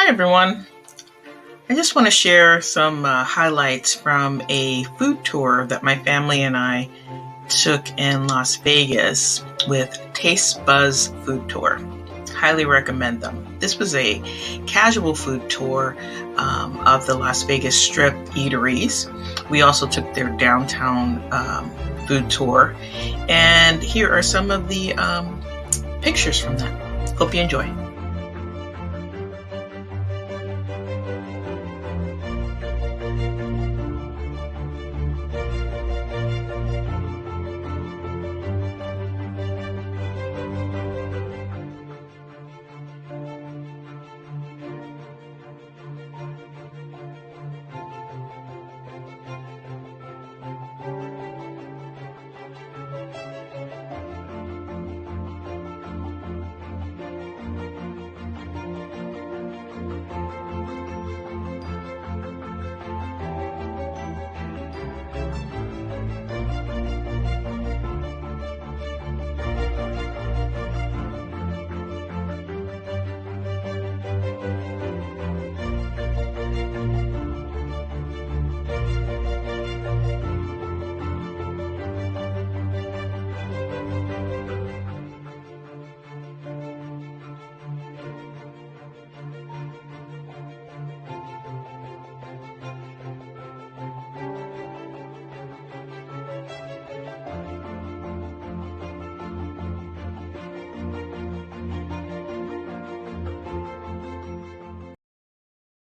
Hi everyone. I just want to share some highlights from a food tour that my family and I took in Las Vegas with Taste Buzz Food Tour. Highly recommend them. This was a casual food tour of the Las Vegas Strip eateries. We also took their downtown food tour, and here are some of the pictures from that. Hope you enjoy.